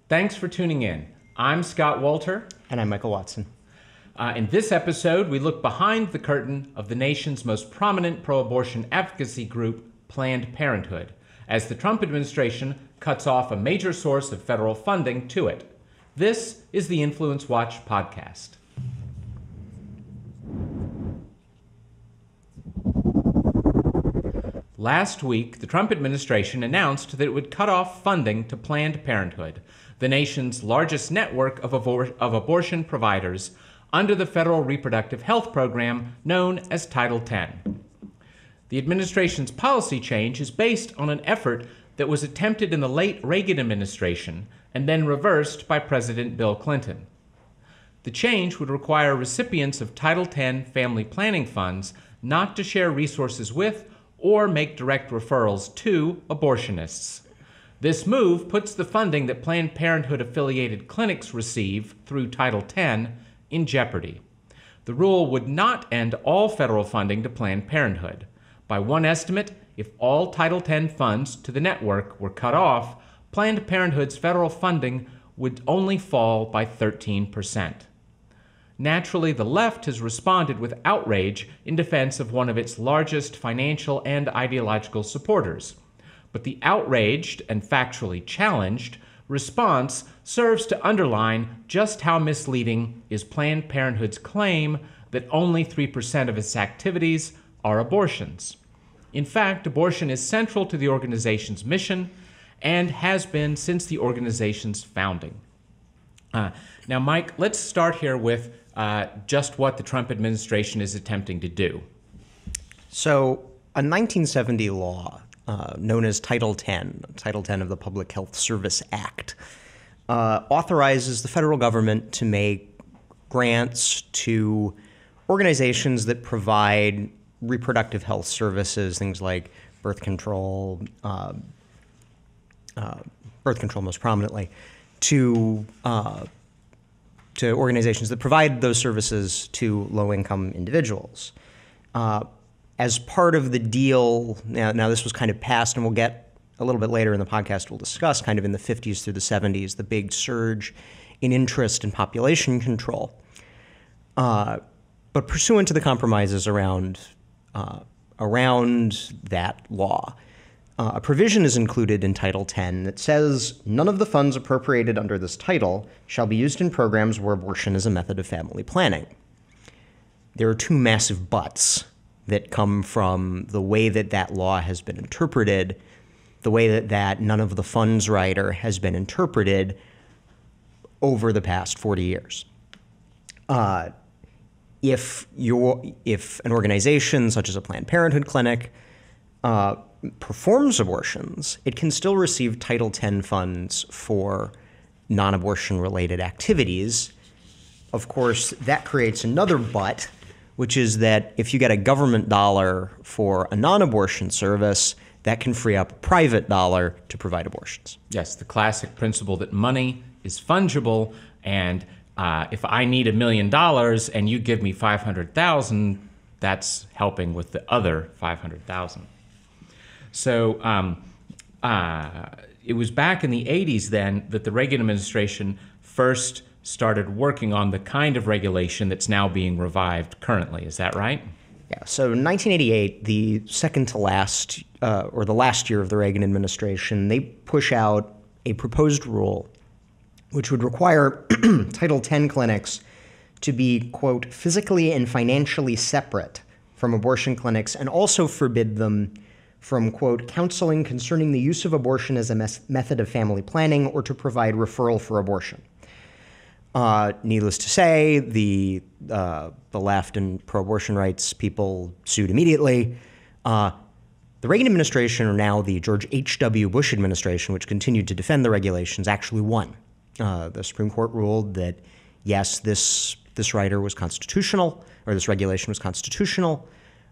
Thanks for tuning in. I'm Scott Walter. And I'm Michael Watson. In this episode, we look behind the curtain of the nation's most prominent pro-abortion advocacy group, Planned Parenthood, as the Trump administration cuts off a major source of federal funding to it. This is the InfluenceWatch podcast. Last week, the Trump administration announced that it would cut off funding to Planned Parenthood, the nation's largest network of abortion providers, under the federal reproductive health program known as Title X. The administration's policy change is based on an effort that was attempted in the late Reagan administration and then reversed by President Bill Clinton. The change would require recipients of Title X family planning funds not to share resources with or make direct referrals to abortionists. This move puts the funding that Planned Parenthood-affiliated clinics receive through Title X in jeopardy. The rule would not end all federal funding to Planned Parenthood. By one estimate, if all Title X funds to the network were cut off, Planned Parenthood's federal funding would only fall by 13%. Naturally, the left has responded with outrage in defense of one of its largest financial and ideological supporters. But the outraged and factually challenged response serves to underline just how misleading is Planned Parenthood's claim that only 3% of its activities are abortions. In fact, abortion is central to the organization's mission and has been since the organization's founding. Now, Mike, let's start here with just what the Trump administration is attempting to do. So, a 1970 law known as Title X of the Public Health Service Act, authorizes the federal government to make grants to organizations that provide reproductive health services, things like birth control most prominently, to organizations that provide those services to low-income individuals. As part of the deal, now this was kind of passed, and we'll get a little bit later in the podcast, we'll discuss kind of in the 50s through the 70s, the big surge in interest in population control. But pursuant to the compromises around that law, a provision is included in Title X that says none of the funds appropriated under this title shall be used in programs where abortion is a method of family planning. There are two massive buts that come from the way that that law has been interpreted, the way that none of the funds rider has been interpreted over the past 40 years. If an organization such as a Planned Parenthood clinic performs abortions, it can still receive Title X funds for non-abortion related activities. Of course, that creates another but, which is that if you get a government dollar for a non-abortion service, that can free up a private dollar to provide abortions. Yes, the classic principle that money is fungible, and if I need $1 million and you give me $500,000, that's helping with the other $500,000. So it was back in the 80s then that the Reagan administration first started working on the kind of regulation that's now being revived currently. Is that right? Yeah. So in 1988, the second to last, or the last year of the Reagan administration, they push out a proposed rule which would require Title X clinics to be, quote, physically and financially separate from abortion clinics, and also forbid them from, quote, counseling concerning the use of abortion as a method of family planning or to provide referral for abortion. Needless to say, the left and pro-abortion rights people sued immediately. The Reagan administration, or now the George H.W. Bush administration, which continued to defend the regulations, actually won. The Supreme Court ruled that, yes, this rider was constitutional, or this regulation was constitutional.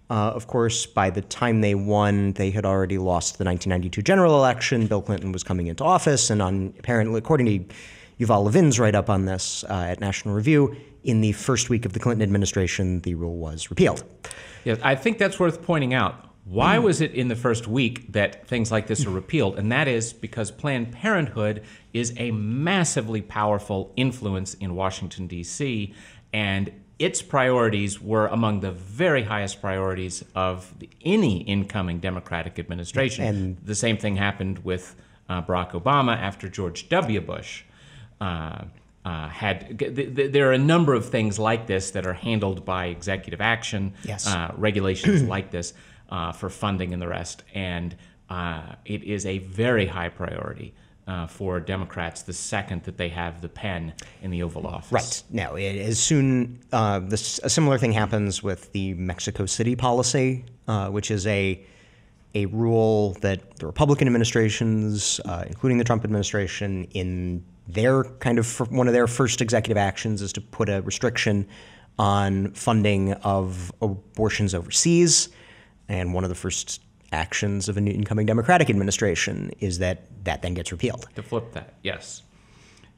Of course, by the time they won, they had already lost the 1992 general election. Bill Clinton was coming into office, and apparently, according to Yuval Levin's write-up on this at National Review, in the first week of the Clinton administration, the rule was repealed. Yeah, I think that's worth pointing out. Why was it in the first week that things like this are repealed? And that is because Planned Parenthood is a massively powerful influence in Washington, D.C., and its priorities were among the very highest priorities of any incoming Democratic administration. And the same thing happened with Barack Obama after George W. Bush. There are a number of things like this that are handled by executive action, regulations like this for funding and the rest. And it is a very high priority for Democrats the second that they have the pen in the Oval Office. Right. Now, as soon a similar thing happens with the Mexico City policy, which is a rule that the Republican administrations, including the Trump administration, in their one of their first executive actions is to put a restriction on funding of abortions overseas. And one of the first actions of an incoming Democratic administration is that then gets repealed. To flip that, yes.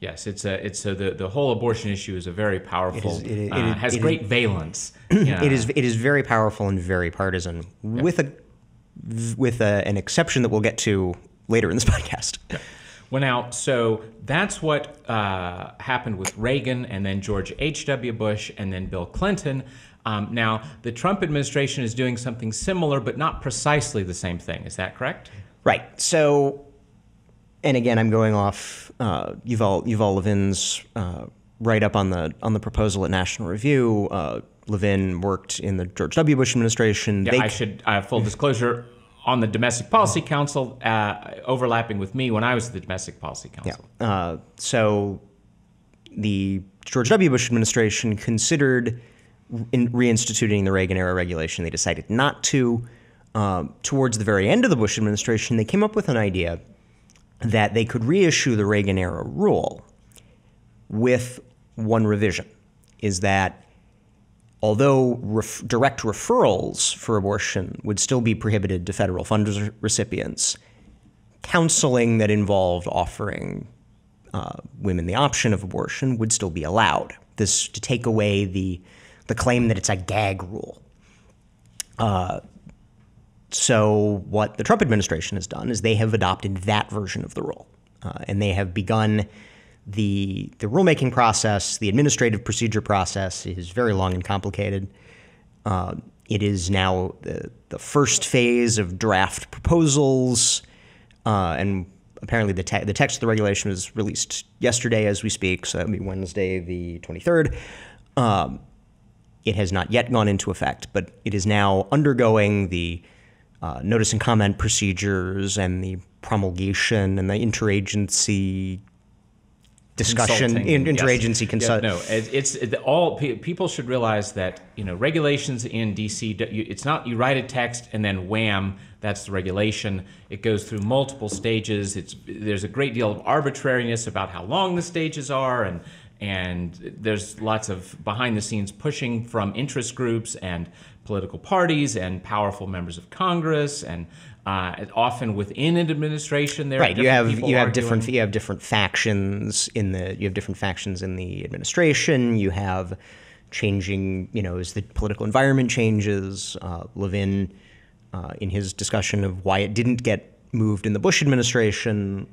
The whole abortion issue is a very powerful, has great valence. It is very powerful and very partisan, with an exception that we'll get to later in this podcast. Yeah. Well, now, so that's what happened with Reagan, and then George H.W. Bush, and then Bill Clinton. Now, the Trump administration is doing something similar, but not precisely the same thing. Is that correct? Right. So, and again, I'm going off Yuval Levin's write-up on the proposal at National Review. Levin worked in the George W. Bush administration. Yeah, I should full disclosure, on the Domestic Policy Council, overlapping with me when I was at the Domestic Policy Council. Yeah. So the George W. Bush administration considered reinstituting the Reagan-era regulation. They decided not to. Towards the very end of the Bush administration, they came up with an idea that they could reissue the Reagan-era rule with one revision, is that although direct referrals for abortion would still be prohibited to federal fund recipients, counseling that involved offering women the option of abortion would still be allowed. This to take away the claim that it's a gag rule. So what the Trump administration has done is they have adopted that version of the rule, and they have begun the rulemaking process. The administrative procedure process is very long and complicated. It is now the first phase of draft proposals, and apparently the text of the regulation was released yesterday as we speak, so that would be Wednesday the 23rd. It has not yet gone into effect, but it is now undergoing the notice and comment procedures and the promulgation and the interagency discussion, interagency consult. Yeah, no, it's all people should realize that regulations in D.C. It's not you write a text and then wham, that's the regulation. It goes through multiple stages. There's a great deal of arbitrariness about how long the stages are, and there's lots of behind the scenes pushing from interest groups and political parties and powerful members of Congress, and often within an administration there right. are you have different factions in the administration. You have changing, as the political environment changes. Levin, in his discussion of why it didn't get moved in the Bush administration,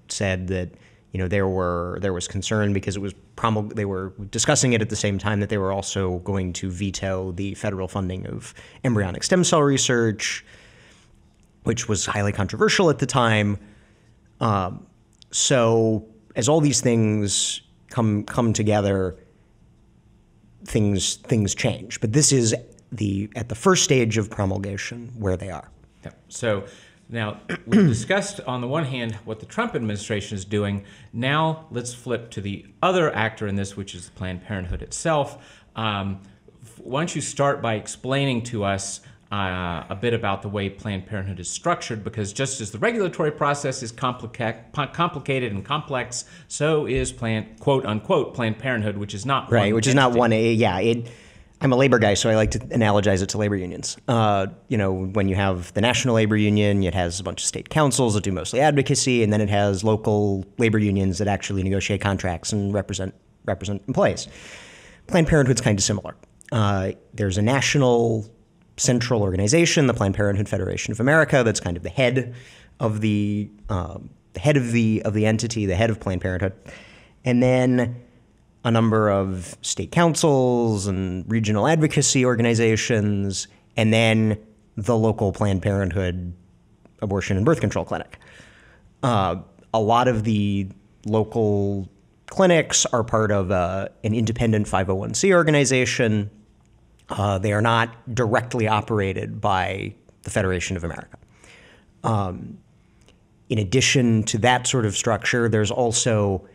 said that there was concern because it was they were discussing it at the same time that they were also going to veto the federal funding of embryonic stem cell research, which was highly controversial at the time. So as all these things come together, things change. But this is at the first stage of promulgation where they are. Yeah. So now, we've discussed, on the one hand, what the Trump administration is doing. Now, let's flip to the other actor in this, which is Planned Parenthood itself. Why don't you start by explaining to us a bit about the way Planned Parenthood is structured, because just as the regulatory process is complicated and complex, so is quote-unquote, Planned Parenthood, which is not right, which is not one. I'm a labor guy, so I like to analogize it to labor unions. When you have the National Labor Union, it has a bunch of state councils that do mostly advocacy, and then it has local labor unions that actually negotiate contracts and represent employees. Planned Parenthood's kind of similar. There's a national central organization, the Planned Parenthood Federation of America, that's kind of the head of the entity, the head of Planned Parenthood, and then a number of state councils and regional advocacy organizations, and then the local Planned Parenthood abortion and birth control clinic. A lot of the local clinics are part of an independent 501c organization. They are not directly operated by the Federation of America. In addition to that sort of structure, there's also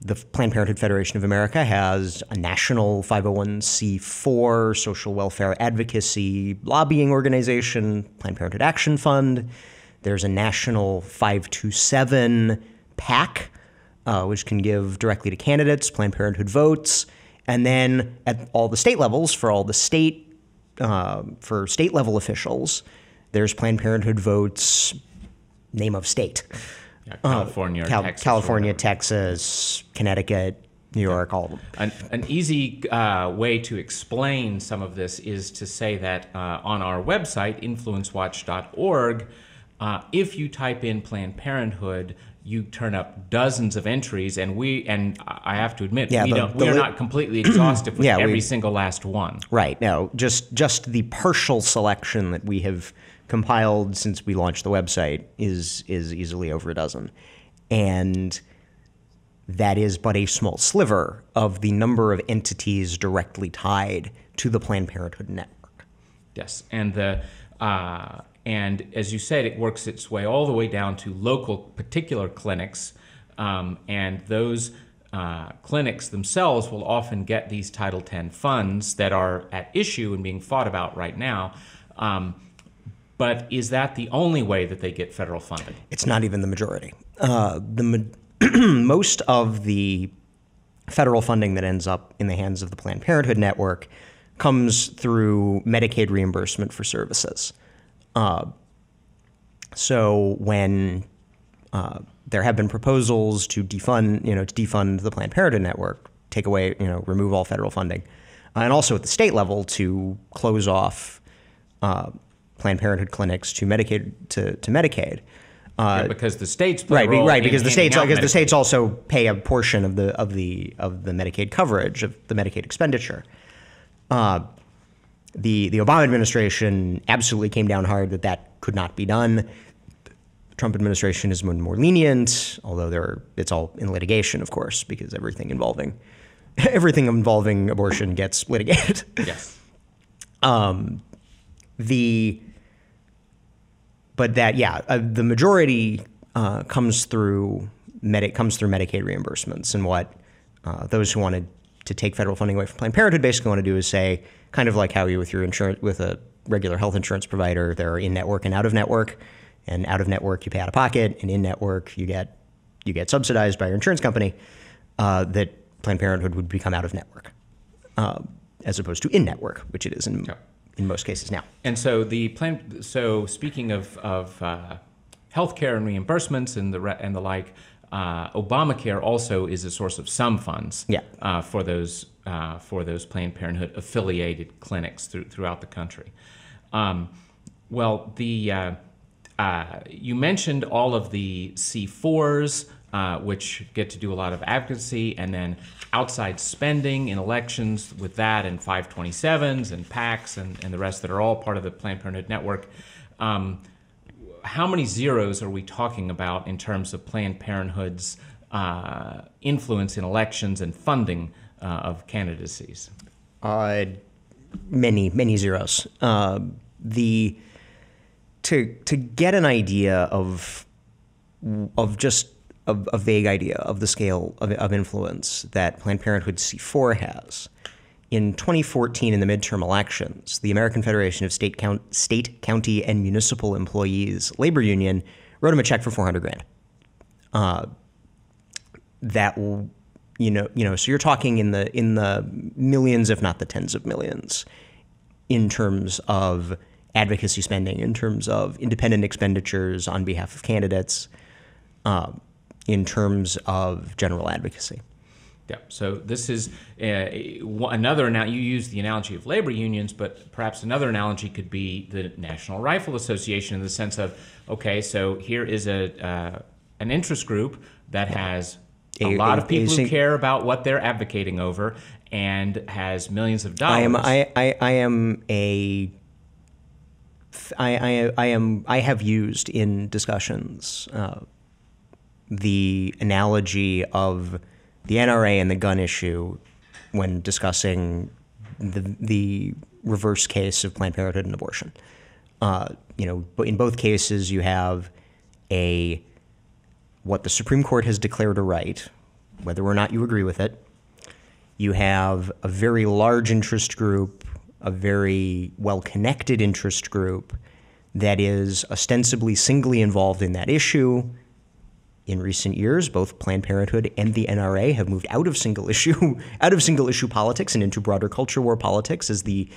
the Planned Parenthood Federation of America has a national 501c4 social welfare advocacy lobbying organization, Planned Parenthood Action Fund. There's a national 527 PAC, which can give directly to candidates, Planned Parenthood votes. And then at all the state levels, for all the state level officials, there's Planned Parenthood votes, name of state. Yeah, California, Texas. California, Texas, Connecticut, New York, all of them. An easy way to explain some of this is to say that on our website, InfluenceWatch.org, if you type in Planned Parenthood, you turn up dozens of entries, and I have to admit, we are not completely exhaustive with every single last one. Right. No, just the partial selection that we have compiled since we launched the website is easily over a dozen. And that is but a small sliver of the number of entities directly tied to the Planned Parenthood network. Yes, and and as you said, it works its way all the way down to local particular clinics, and those clinics themselves will often get these Title X funds that are at issue and being fought about right now. But is that the only way that they get federal funding? It's not even the majority. Most of the federal funding that ends up in the hands of the Planned Parenthood network comes through Medicaid reimbursement for services. So when there have been proposals to defund the Planned Parenthood network, take away, remove all federal funding, and also at the state level to close off Planned Parenthood clinics to Medicaid to Medicaid. Because the states play because the states also pay a portion of the Medicaid coverage, of the Medicaid expenditure. The Obama administration absolutely came down hard that could not be done. The Trump administration is more lenient, although it's all in litigation, of course, because everything involving abortion gets litigated. Yes. The majority comes through Medicaid reimbursements, and what those who wanted to take federal funding away from Planned Parenthood basically want to do is say, kind of like how you with your insurance with a regular health insurance provider, there are in-network and out-of-network, and out-of-network you pay out of pocket, and in-network you get subsidized by your insurance company. That Planned Parenthood would become out-of-network, as opposed to in-network, which it is in most cases now. And so speaking of healthcare and reimbursements and the like, Obamacare also is a source of some funds for those Planned Parenthood affiliated clinics throughout the country. You mentioned all of the C4s, which get to do a lot of advocacy, and then outside spending in elections with that, and 527s and PACs and the rest that are all part of the Planned Parenthood network. How many zeros are we talking about in terms of Planned Parenthood's influence in elections and funding of candidacies? Many zeros. To get an idea of a vague idea of the scale of influence that Planned Parenthood C4 has. In 2014, in the midterm elections, the American Federation of State, County, and Municipal Employees Labor Union wrote him a check for $400,000. So you're talking in the millions, if not the tens of millions, in terms of advocacy spending, in terms of independent expenditures on behalf of candidates, in terms of general advocacy. Yeah. So this is another. Now you use the analogy of labor unions, but perhaps another analogy could be the National Rifle Association in the sense of, okay, so here is an interest group that has a lot of people who care about what they're advocating over and has millions of dollars. I have used in discussions the analogy of the NRA and the gun issue when discussing the reverse case of Planned Parenthood and abortion. But in both cases, you have what the Supreme Court has declared a right, whether or not you agree with it. You have a very large interest group, a very well-connected interest group that is ostensibly singly involved in that issue. In recent years, both Planned Parenthood and the NRA have moved out of single issue politics and into broader culture war politics as the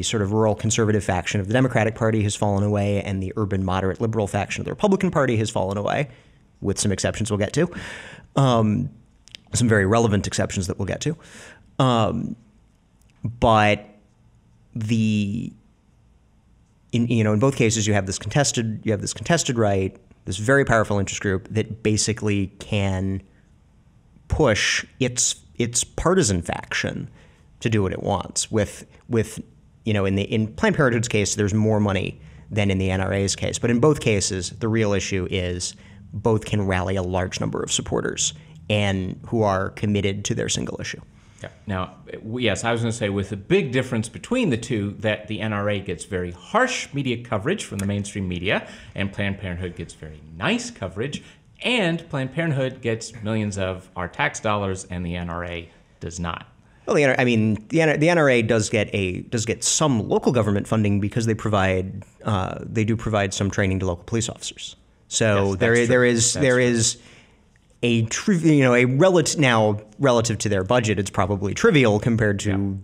sort of rural conservative faction of the Democratic Party has fallen away and the urban moderate liberal faction of the Republican Party has fallen away, with some exceptions we'll get to, some very relevant exceptions that we'll get to. But in both cases you have this contested right, this very powerful interest group that basically can push its partisan faction to do what it wants. In Planned Parenthood's case, there's more money than in the NRA's case, but in both cases, the real issue is both can rally a large number of supporters and who are committed to their single issue. Yeah. Now, yes, I was going to say with the big difference between the two that the NRA gets very harsh media coverage from the mainstream media and Planned Parenthood gets very nice coverage, and Planned Parenthood gets millions of our tax dollars and the NRA does not. Well, the NRA does get some local government funding because they do provide some training to local police officers. So yes, there is relative to their budget, it's probably trivial compared to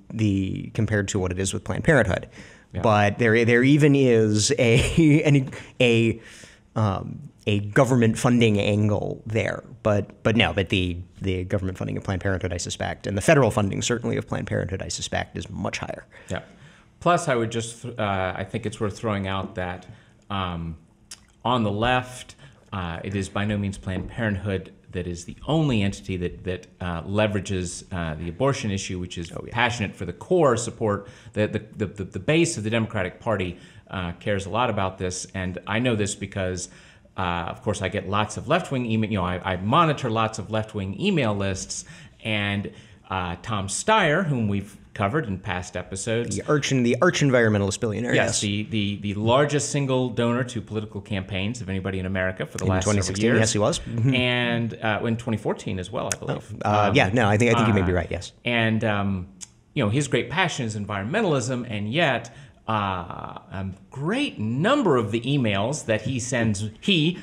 what it is with Planned Parenthood. Yeah. But there even is a government funding angle there. But the government funding of Planned Parenthood, I suspect, and the federal funding certainly of Planned Parenthood, I suspect, is much higher. Yeah. Plus, I would just I think it's worth throwing out that on the left, it is by no means Planned Parenthood that is the only entity that leverages the abortion issue, which is passionate for the core support. The base of the Democratic Party cares a lot about this, and I know this because, of course, I get lots of left-wing email. I monitor lots of left-wing email lists, and Tom Steyer, whom we've covered in past episodes. The arch environmentalist billionaire. Yes, the largest single donor to political campaigns of anybody in America for the last several years. Yes, he was. Mm-hmm. And in 2014 as well, I believe. I think you may be right. Yes. And his great passion is environmentalism, and yet a great number of the emails that he sends me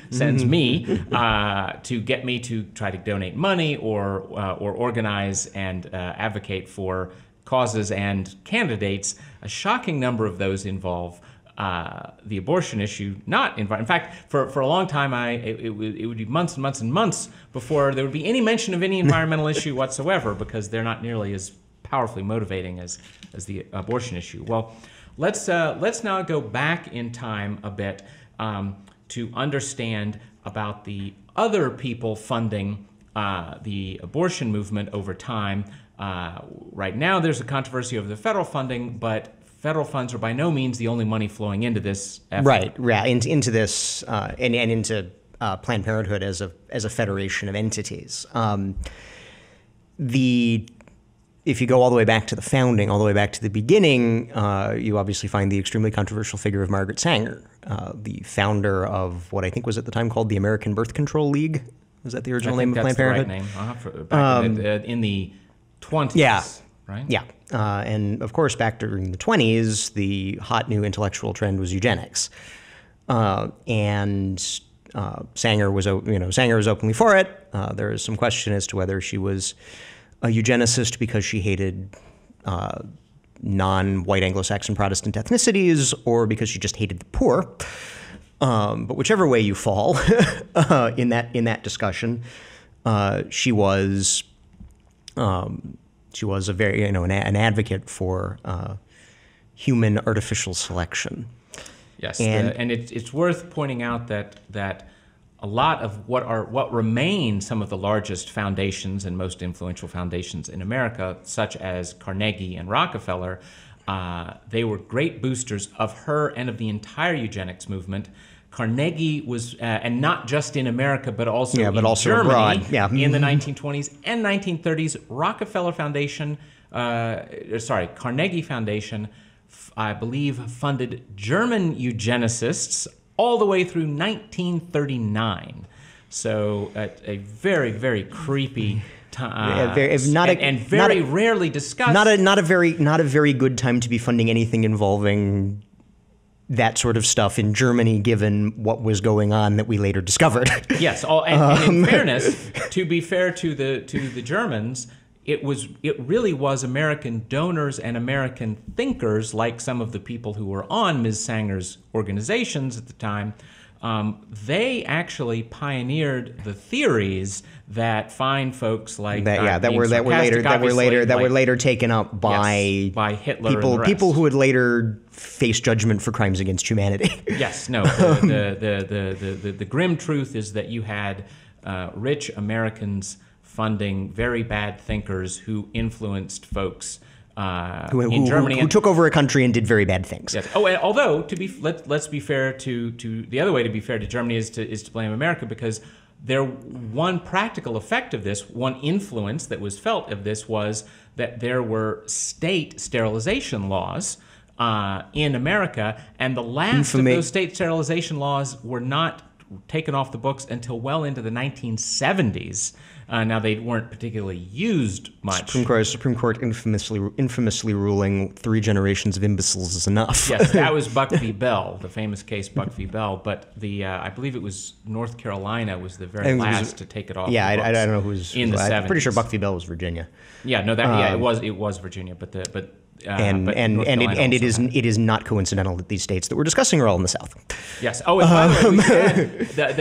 to get me to try to donate money or organize and advocate for causes and candidates, a shocking number of those involve the abortion issue, in fact, for a long time, it would be months and months and months before there would be any mention of any environmental issue whatsoever, because they're not nearly as powerfully motivating as the abortion issue. Well, let's now go back in time a bit to understand about the other people funding the abortion movement over time. Right now, there's a controversy over the federal funding, but federal funds are by no means the only money flowing into this effort. Right, into this and into Planned Parenthood as a federation of entities. If you go all the way back to the founding, all the way back to the beginning, you obviously find the extremely controversial figure of Margaret Sanger, the founder of what I think was at the time called the American Birth Control League. Was that the original name of Planned Parenthood? I think that's the right name. Back in the 20s, yeah. Right? Yeah. And of course, back during the 20s, the hot new intellectual trend was eugenics. And Sanger was openly for it. There is some question as to whether she was a eugenicist because she hated non-white Anglo-Saxon Protestant ethnicities, or because she just hated the poor. But whichever way you fall in that discussion, She was a very, an advocate for human artificial selection. Yes, and it's worth pointing out that a lot of what remain some of the largest foundations and most influential foundations in America, such as Carnegie and Rockefeller, they were great boosters of her and of the entire eugenics movement. Carnegie was, and not just in America, but also in Germany in the 1920s and 1930s. Carnegie Foundation, I believe, funded German eugenicists all the way through 1939. So a very, very creepy time, rarely discussed. Not a very good time to be funding anything involving that sort of stuff in Germany, given what was going on that we later discovered. Yes, and in fairness, to be fair to the Germans, it really was American donors and American thinkers, like some of the people who were on Ms. Sanger's organizations at the time. They actually pioneered the theories that fine folks like that were later taken up by Hitler, people who would later face judgment for crimes against humanity. Yes, no. The grim truth is that you had rich Americans funding very bad thinkers who influenced folks in Germany, who took over a country and did very bad things. Yes. Oh, and although let's be fair to the other way to be fair to Germany is to blame America, because one practical effect of this, one influence that was felt of this, was that there were state sterilization laws in America, and the last of those state sterilization laws were not taken off the books until well into the 1970s. Now, they weren't particularly used much. Supreme Court infamously ruling 3 generations of imbeciles is enough. Yes, that was Buck v. Bell, the famous case Buck v. Bell. But I believe it was North Carolina was the very last to take it off. Yeah, the books. I don't know who's in the 70s. I'm pretty sure Buck v. Bell was Virginia. Yeah, no, it was Virginia, but it is not coincidental that these states that we're discussing are all in the South. Yes. Oh, and by the way, we said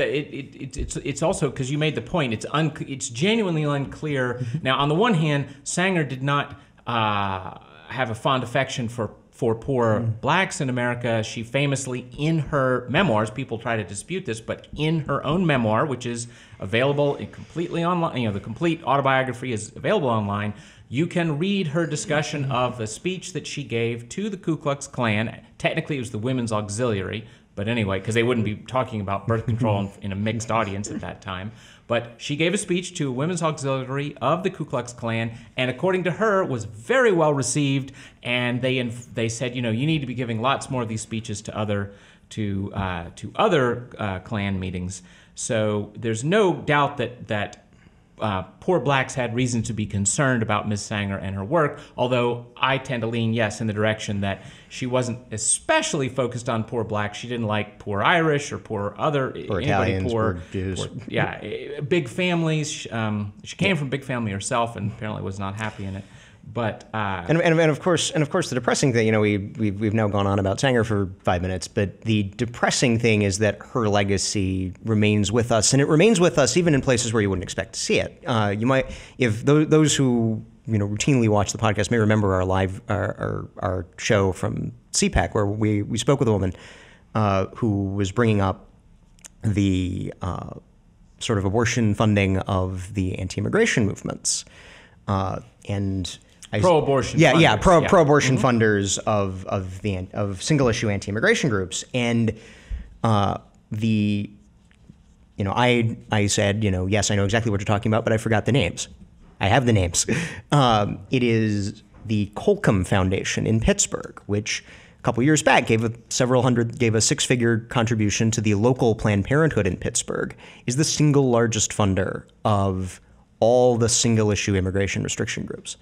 it's also because you made the point. It's genuinely unclear. Now, on the one hand, Sanger did not have a fond affection for poor blacks in America. She famously, in her memoirs, people try to dispute this, but in her own memoir, which is available completely online, the complete autobiography is available online. You can read her discussion of a speech that she gave to the Ku Klux Klan. Technically, it was the Women's Auxiliary, but anyway, because they wouldn't be talking about birth control in a mixed audience at that time. But she gave a speech to a Women's Auxiliary of the Ku Klux Klan, and according to her, was very well received. And they said, you need to be giving lots more of these speeches to other Klan meetings. So there's no doubt that poor blacks had reason to be concerned about Ms. Sanger and her work, although I tend to lean, yes, in the direction that she wasn't especially focused on poor blacks. She didn't like poor Irish or poor Italians, poor Jews. Big families. She came from a big family herself and apparently was not happy in it. But and of course the depressing thing, we've now gone on about Sanger for 5 minutes, but the depressing thing is that her legacy remains with us, and it remains with us even in places where you wouldn't expect to see it. You might, if those who routinely watch the podcast may remember our show from CPAC where we spoke with a woman who was bringing up the sort of abortion funding of the anti-immigration movements and. Pro-abortion. Pro-abortion funders of single-issue anti-immigration groups, and I said, yes, I know exactly what you're talking about, but I forgot the names. I have the names. It is the Colcom Foundation in Pittsburgh, which a couple years back gave a 6-figure contribution to the local Planned Parenthood in Pittsburgh. Is the single largest funder of all the single-issue immigration restriction groups.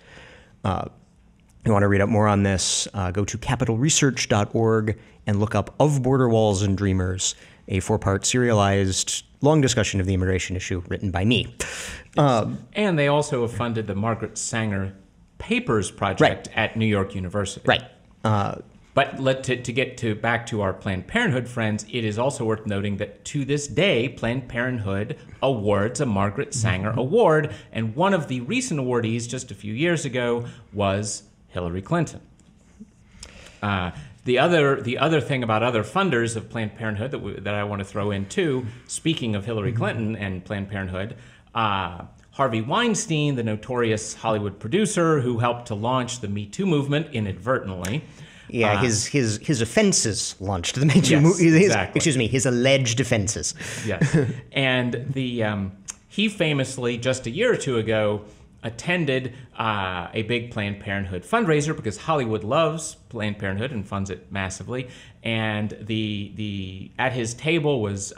You want to read up more on this, go to capitalresearch.org and look up Of Border Walls and Dreamers, a 4-part serialized long discussion of the immigration issue written by me. And they also have funded the Margaret Sanger Papers Project at New York University. Right. But to get back to our Planned Parenthood friends, it is also worth noting that to this day, Planned Parenthood awards a Margaret Sanger Award, and one of the recent awardees just a few years ago was Hillary Clinton. The other thing about other funders of Planned Parenthood that I want to throw in too, speaking of Hillary Clinton and Planned Parenthood, Harvey Weinstein, the notorious Hollywood producer who helped to launch the Me Too movement inadvertently. Yeah, his offenses launched the Me Too movement. Exactly. Excuse me, his alleged offenses. Yes, and he famously just a year or two ago attended a big Planned Parenthood fundraiser because Hollywood loves Planned Parenthood and funds it massively. And at his table was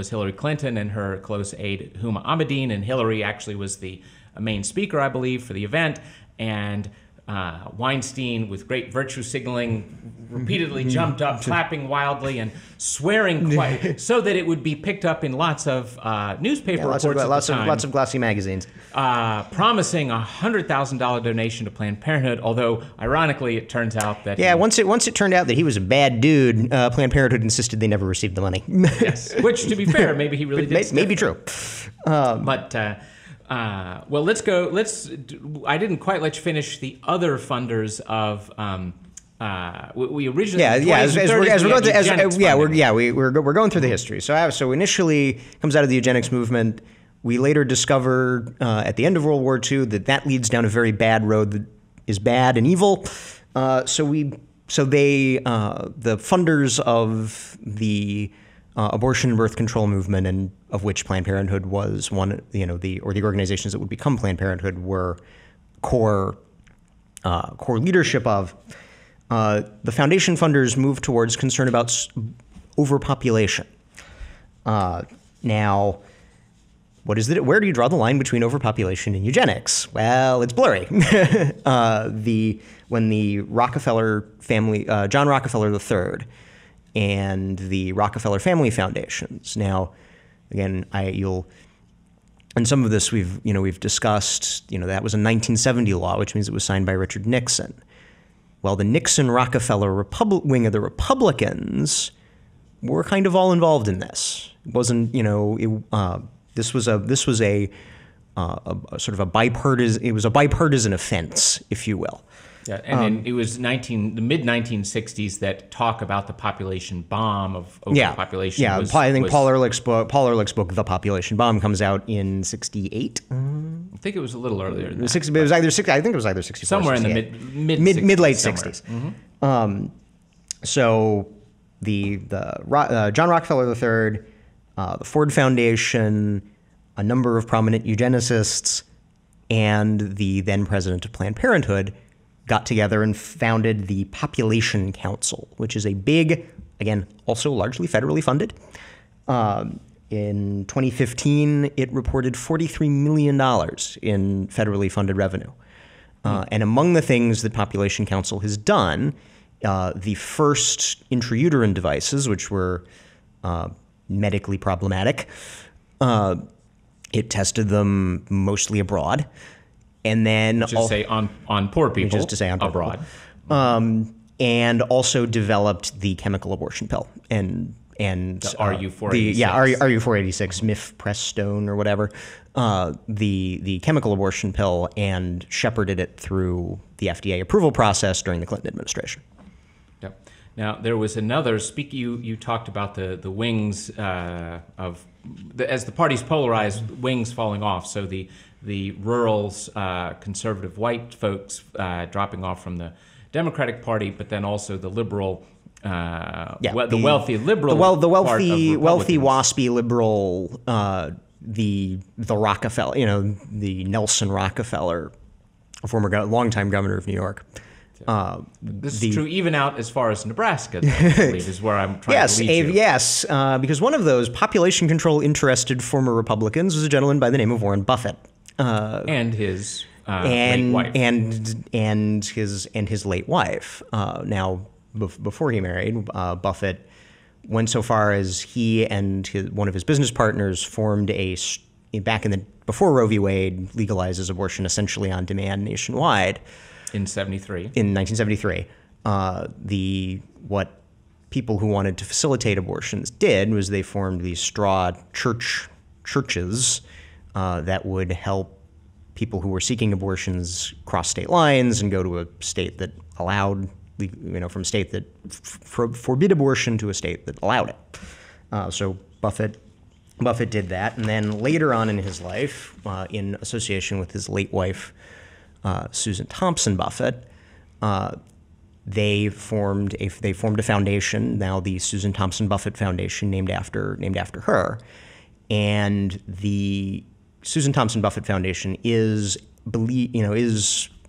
Hillary Clinton and her close aide Huma Abedin, and Hillary actually was the main speaker, I believe, for the event. And Weinstein, with great virtue signaling, repeatedly jumped up, clapping wildly and swearing quite so that it would be picked up in lots of newspaper reports at the time. Lots of glossy magazines. Promising a $100,000 donation to Planned Parenthood, although ironically it turns out that once it turned out that he was a bad dude, Planned Parenthood insisted they never received the money. Yes, which to be fair, maybe he really did. Maybe true. Well, let's go. I didn't quite let you finish the other funders of. We originally. We're going through the history. So initially it comes out of the eugenics movement. We later discovered at the end of World War II that leads down a very bad road that is bad and evil. The funders of the abortion and birth control movement, and of which Planned Parenthood was one, the organizations that would become Planned Parenthood were core leadership of. The foundation funders moved towards concern about overpopulation. Now, what is it? Where do you draw the line between overpopulation and eugenics? Well, it's blurry. When the Rockefeller family, John Rockefeller III, and the Rockefeller Family Foundations. Now, again, and some of this we've discussed. That was a 1970 law, which means it was signed by Richard Nixon. Well, the Nixon-Rockefeller wing of the Republicans were kind of all involved in this. It wasn't, this was a sort of a bipartisan. It was a bipartisan offense, if you will. Yeah, and then it was the mid-1960s that talk about the population bomb of overpopulation. I think Paul Ehrlich's book, The Population Bomb, comes out in '68. I think it was a little earlier than that. It was either 60. I think it was either 64. Somewhere in the mid-late 60s. Mm-hmm. So the John Rockefeller III, the Ford Foundation, a number of prominent eugenicists, and the then president of Planned Parenthood got together and founded the Population Council, which is a big, again, also largely federally funded. In 2015, it reported $43 million in federally funded revenue. And among the things that Population Council has done, the first intrauterine devices, which were medically problematic, it tested them mostly abroad. And then just say on poor people, just to say on poor abroad, and also developed the chemical abortion pill and the RU486, RU486, mifepristone or whatever, the chemical abortion pill, and shepherded it through the FDA approval process during the Clinton administration. Yep. Now there was another. You talked about the wings as the parties polarized, wings falling off. So the rural's conservative white folks dropping off from the Democratic Party, but then also the liberal, the wealthy liberal, the wealthy waspy liberal, the Rockefeller, the Nelson Rockefeller, a former longtime governor of New York. This is true even out as far as Nebraska, I believe, is where I'm trying to lead you. Yes, because one of those population control interested former Republicans was a gentleman by the name of Warren Buffett. And his late wife. And his late wife. Now, before he married, Buffett went so far as he and one of his business partners formed before Roe v. Wade legalizes abortion essentially on demand nationwide. In 1973. what people who wanted to facilitate abortions did was they formed these straw churches that would help people who were seeking abortions cross state lines and go to a state that allowed, from a state that forbid abortion to a state that allowed it. So Buffett did that, and then later on in his life, in association with his late wife, Susan Thompson Buffett, they formed a foundation, now the Susan Thompson Buffett Foundation, named after her, and the Susan Thompson Buffett Foundation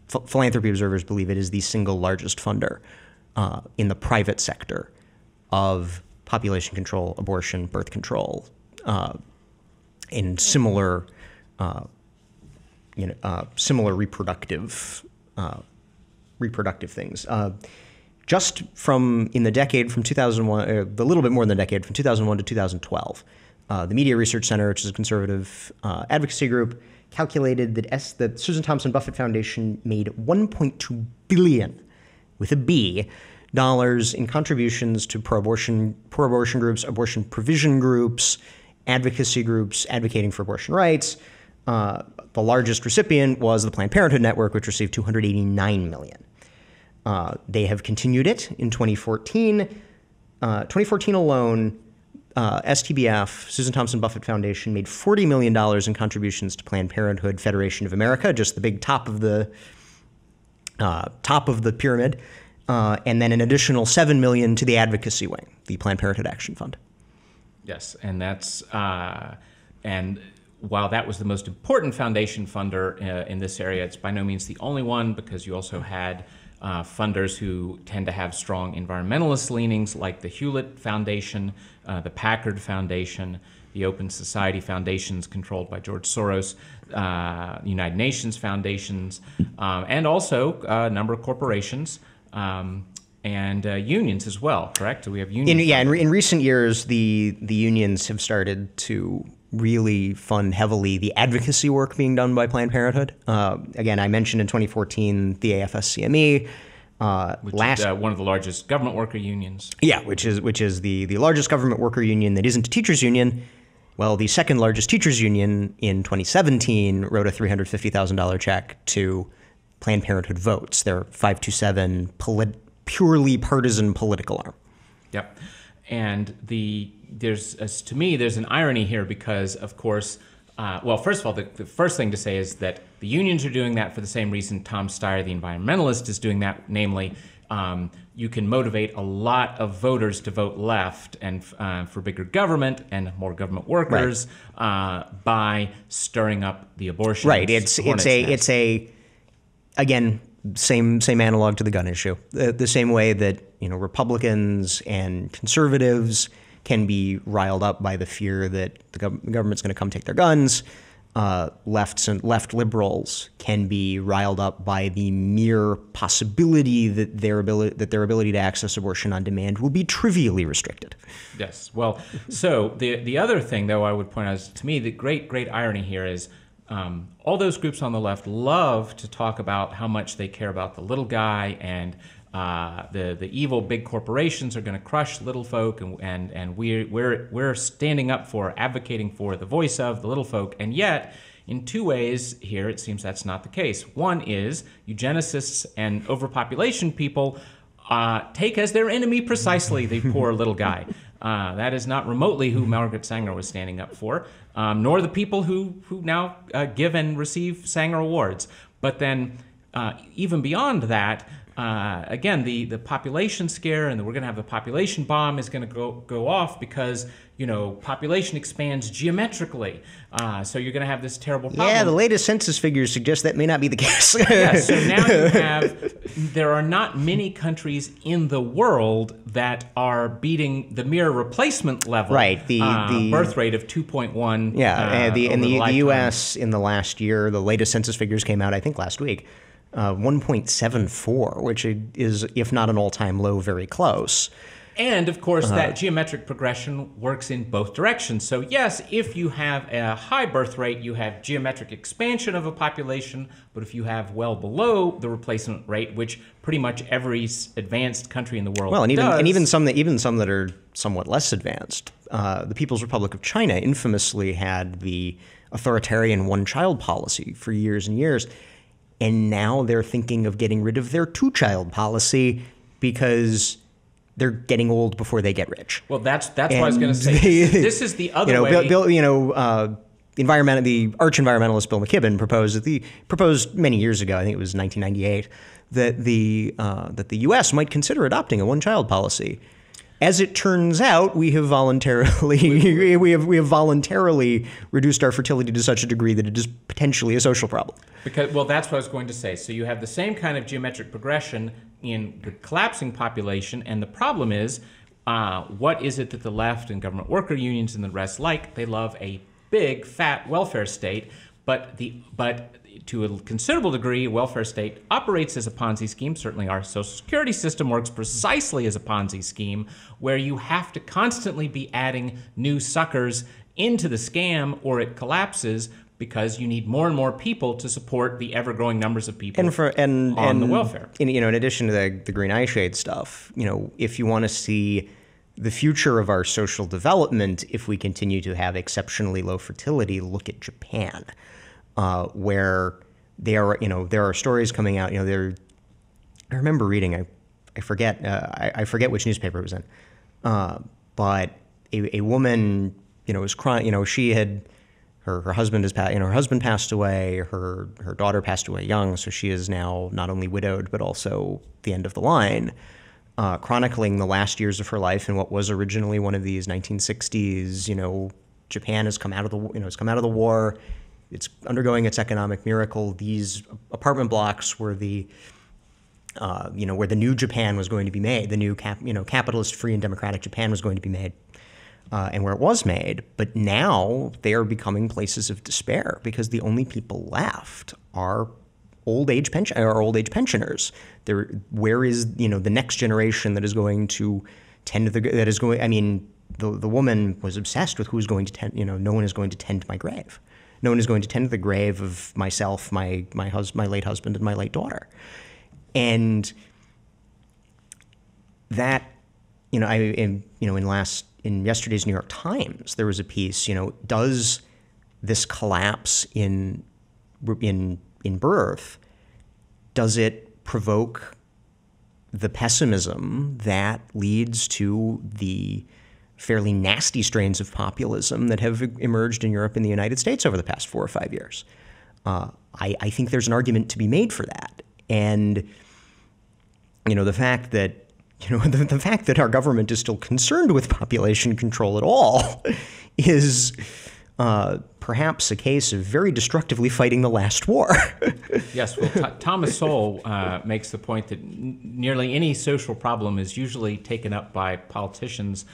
philanthropy observers believe it is the single largest funder in the private sector of population control, abortion, birth control, and similar reproductive things. Just in the decade from 2001, a little bit more than a decade, from 2001 to 2012, the Media Research Center, which is a conservative advocacy group, calculated that the Susan Thompson Buffett Foundation made $1.2 billion, with a B, dollars in contributions to pro-abortion groups, abortion provision groups, advocacy groups advocating for abortion rights. The largest recipient was the Planned Parenthood network, which received $289 million. They have continued it in 2014. 2014 alone, STBF, Susan Thompson Buffett Foundation, made $40 million in contributions to Planned Parenthood Federation of America, just the big top of the pyramid, and then an additional $7 million to the advocacy wing, the Planned Parenthood Action Fund. Yes, and that's and while that was the most important foundation funder in this area, it's by no means the only one, because you also had funders who tend to have strong environmentalist leanings, like the Hewlett Foundation, the Packard Foundation, the Open Society Foundations controlled by George Soros, United Nations foundations, and also a number of corporations and unions as well, correct? So we have unions. In recent years, the unions have started to really fund heavily the advocacy work being done by Planned Parenthood. Again, I mentioned in 2014 the AFSCME. Which is one of the largest government worker unions. Yeah, which is the largest government worker union that isn't a teachers union. Well, the second largest teachers union in 2017 wrote a $350,000 check to Planned Parenthood Votes, their 527 purely partisan political arm. Yep. And there's an irony here because, of course, first of all, the first thing to say is that the unions are doing that for the same reason Tom Steyer, the environmentalist, is doing that, namely, you can motivate a lot of voters to vote left and for bigger government and more government workers by stirring up the abortion. Right. It's again, same analog to the gun issue. The same way that Republicans and conservatives can be riled up by the fear that the government's going to come take their guns. Left liberals can be riled up by the mere possibility that their ability to access abortion on demand will be trivially restricted. Yes. Well, so the other thing, though, I would point out is, to me, the great irony here is all those groups on the left love to talk about how much they care about the little guy, and the evil big corporations are going to crush little folk, and we're standing up for, advocating for the voice of the little folk. And yet, in two ways here, it seems that's not the case. One is eugenicists and overpopulation people take as their enemy precisely the poor little guy. That is not remotely who Margaret Sanger was standing up for, nor the people who now give and receive Sanger Awards. But then, even beyond that, again, the population scare, and we're going to have the population bomb is going to go off because population expands geometrically. So you're going to have this terrible problem. Yeah, the latest census figures suggest that may not be the case. Yeah, so now there are not many countries in the world that are beating the mere replacement level. Right. The birth rate of 2.1. Yeah, in the U.S. in the last year, the latest census figures came out, I think, last week. 1.74, which is, if not an all-time low, very close. And of course, that geometric progression works in both directions. So yes, if you have a high birth rate, you have geometric expansion of a population. But if you have well below the replacement rate, which pretty much every advanced country in the world does, and even some that are somewhat less advanced, the People's Republic of China infamously had the authoritarian one-child policy for years and years, and now they're thinking of getting rid of their two-child policy because they're getting old before they get rich. Well, that's what I was going to say. This is the other way. The arch environmentalist Bill McKibben proposed many years ago, I think it was 1998, that the U.S. might consider adopting a one-child policy. As it turns out, we have voluntarily reduced our fertility to such a degree that it is potentially a social problem. Well, that's what I was going to say. So you have the same kind of geometric progression in the collapsing population, and the problem is, what is it that the left and government worker unions and the rest like? They love a big, fat welfare state, but to a considerable degree, a welfare state operates as a Ponzi scheme. Certainly our Social Security system works precisely as a Ponzi scheme, where you have to constantly be adding new suckers into the scam or it collapses, because you need more and more people to support the ever-growing numbers of people on the welfare. In addition to the green eye shade stuff, if you want to see the future of our social development, if we continue to have exceptionally low fertility, look at Japan, where there are stories coming out. I remember reading. I forget which newspaper it was in, but a woman was crying. She had. Her husband her husband passed away. Her daughter passed away young, so she is now not only widowed but also the end of the line, chronicling the last years of her life in what was originally one of these 1960s. Japan has come out of the war. It's undergoing its economic miracle. These apartment blocks were where the new Japan was going to be made. The new capitalist, free and democratic Japan was going to be made. And where it was made, but now they are becoming places of despair because the only people left are old age pensioners. Where is the next generation that is going to tend to the woman was obsessed with who's going to tend. No one is going to tend to my grave. No one is going to tend to the grave of myself, my late husband, and my late daughter, and that in yesterday's New York Times, there was a piece, does this collapse in birth, does it provoke the pessimism that leads to the fairly nasty strains of populism that have emerged in Europe and the United States over the past 4 or 5 years? I think there's an argument to be made for that. And, the fact that the fact that our government is still concerned with population control at all is perhaps a case of very destructively fighting the last war. Yes, well, Thomas Sowell makes the point that nearly any social problem is usually taken up by politicians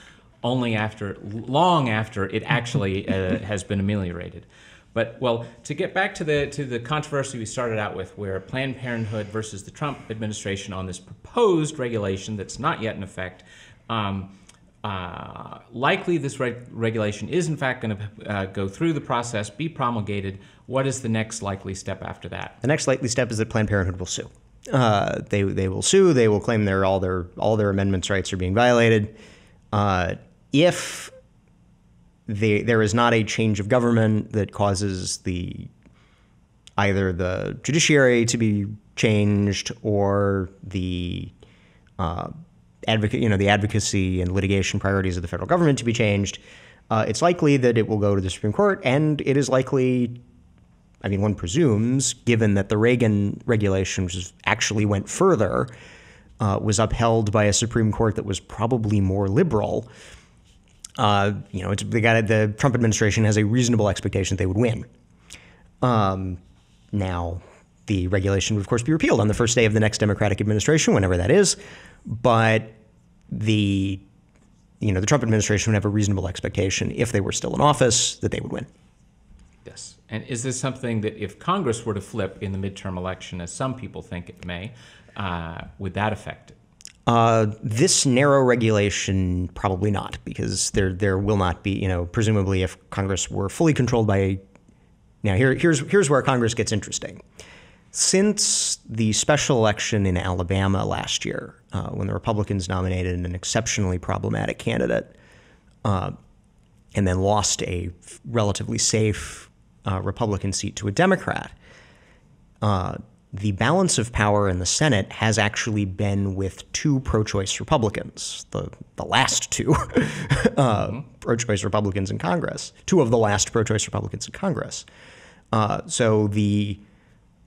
only long after it actually has been ameliorated. But, well, to get back to the controversy we started out with, where Planned Parenthood versus the Trump administration on this proposed regulation that's not yet in effect, likely this regulation is in fact going to go through the process, be promulgated. What is the next likely step after that? The next likely step is that Planned Parenthood will sue. They will sue. They will claim all their amendments' rights are being violated. If there is not a change of government that causes either the judiciary to be changed or the advocacy and litigation priorities of the federal government to be changed, it's likely that it will go to the Supreme Court, and it is likely, one presumes, given that the Reagan regulation, which actually went further, was upheld by a Supreme Court that was probably more liberal. The Trump administration has a reasonable expectation that they would win. Now, the regulation would, of course, be repealed on the first day of the next Democratic administration, whenever that is. But the Trump administration would have a reasonable expectation, if they were still in office, that they would win. Yes. And is this something that if Congress were to flip in the midterm election, as some people think it may, would that affect it? This narrow regulation, probably not, because there will not be, presumably if Congress were fully controlled by. Now, here's where Congress gets interesting. Since the special election in Alabama last year, when the Republicans nominated an exceptionally problematic candidate, and then lost a relatively safe Republican seat to a Democrat, the balance of power in the Senate has actually been with two pro-choice Republicans, the last two pro-choice Republicans in Congress, two of the last pro-choice Republicans in Congress. So the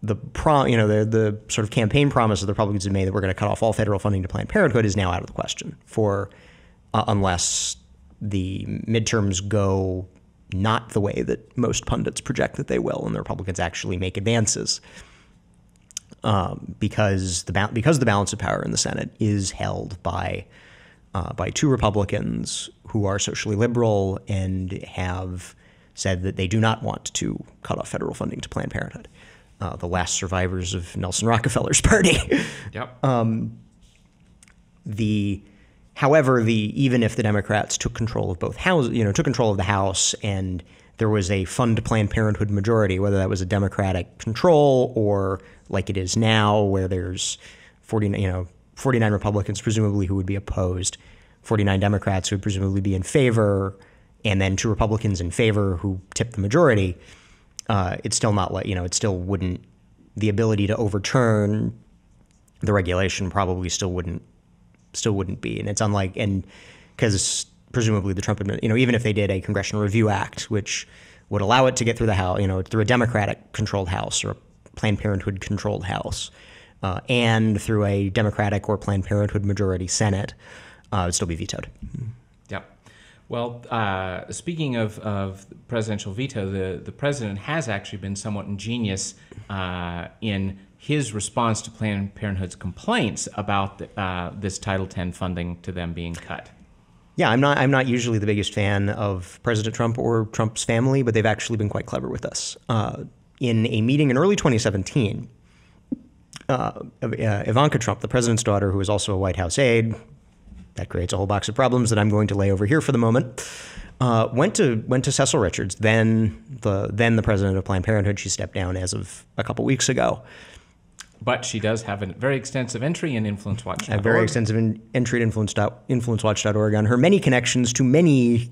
sort of campaign promise that the Republicans have made that we're going to cut off all federal funding to Planned Parenthood is now out of the question unless the midterms go not the way that most pundits project that they will, and the Republicans actually make advances. Because the balance of power in the Senate is held by two Republicans who are socially liberal and have said that they do not want to cut off federal funding to Planned Parenthood, the last survivors of Nelson Rockefeller's party. Yep. However, even if the Democrats took control of both houses, took control of the House, and there was a fund Planned Parenthood majority, whether that was a Democratic control or like it is now, where there's 49 Republicans presumably who would be opposed, 49 Democrats who would presumably be in favor, and then two Republicans in favor who tipped the majority. It's still not like it still wouldn't. The ability to overturn the regulation probably still wouldn't be, and it's unlike because presumably the Trump administration, even if they did a Congressional Review Act, which would allow it to get through the House, through a Democratic-controlled House or a Planned Parenthood-controlled House, and through a Democratic or Planned Parenthood majority Senate, it would still be vetoed. Yep. Well, speaking of presidential veto, the president has actually been somewhat ingenious in his response to Planned Parenthood's complaints about this Title X funding to them being cut. Yeah, I'm not usually the biggest fan of President Trump or Trump's family, but they've actually been quite clever with this. In a meeting in early 2017, Ivanka Trump, the president's daughter, who is also a White House aide, that creates a whole box of problems that I'm going to lay over here for the moment, went to Cecil Richards, then the president of Planned Parenthood. She stepped down as of a couple weeks ago. But she does have a very extensive entry in InfluenceWatch.org. A very extensive entry at InfluenceWatch.org on her many connections to many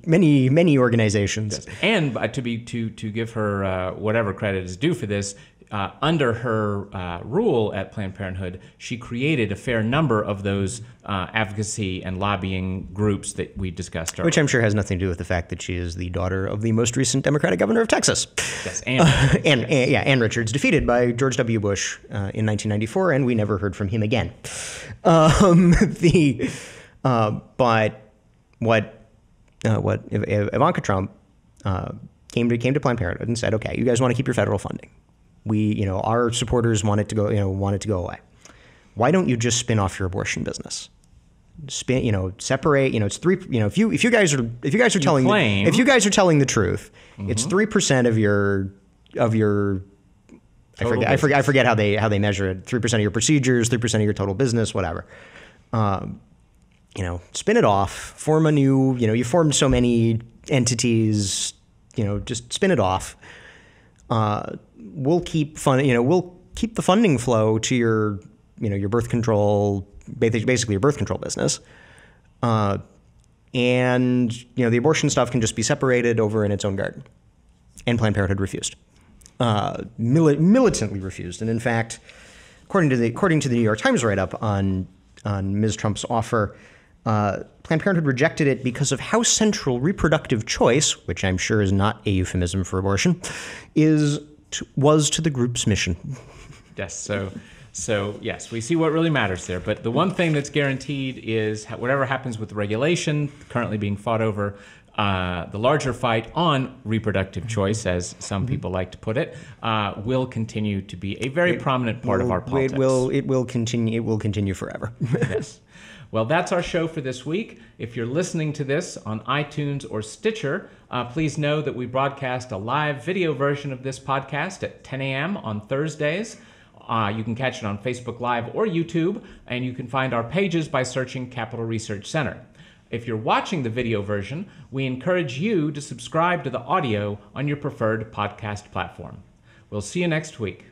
organizations. Yes. And to give her whatever credit is due for this, under her rule at Planned Parenthood, she created a fair number of those advocacy and lobbying groups that we discussed earlier. Which I'm sure has nothing to do with the fact that she is the daughter of the most recent Democratic governor of Texas. Yes, Ann Richards, defeated by George W. Bush in 1994, and we never heard from him again. But what Ivanka Trump came to Planned Parenthood and said, okay, you guys want to keep your federal funding. Our supporters want it to go away. Why don't you just spin off your abortion business? Separate. It's 3. If you guys are telling the truth, mm-hmm. It's 3% of your. I forget how they measure it. 3% of your procedures, 3% of your total business, whatever. Spin it off. Form a new. You formed so many entities. Just spin it off. We'll keep the funding flow to your birth control, basically your birth control business. And the abortion stuff can just be separated over in its own garden. And Planned Parenthood refused. Militantly refused. And in fact, according to the New York Times write-up on Ms. Trump's offer, Planned Parenthood rejected it because of how central reproductive choice, which I'm sure is not a euphemism for abortion, was to the group's mission. Yes, so yes, we see what really matters there. But the one thing that's guaranteed is whatever happens with the regulation currently being fought over, the larger fight on reproductive choice, as some people like to put it, will continue to be a very prominent part of our politics. It will continue forever. Yes. Well, that's our show for this week. If you're listening to this on iTunes or Stitcher, please know that we broadcast a live video version of this podcast at 10 a.m. on Thursdays. You can catch it on Facebook Live or YouTube, and you can find our pages by searching Capital Research Center. If you're watching the video version, we encourage you to subscribe to the audio on your preferred podcast platform. We'll see you next week.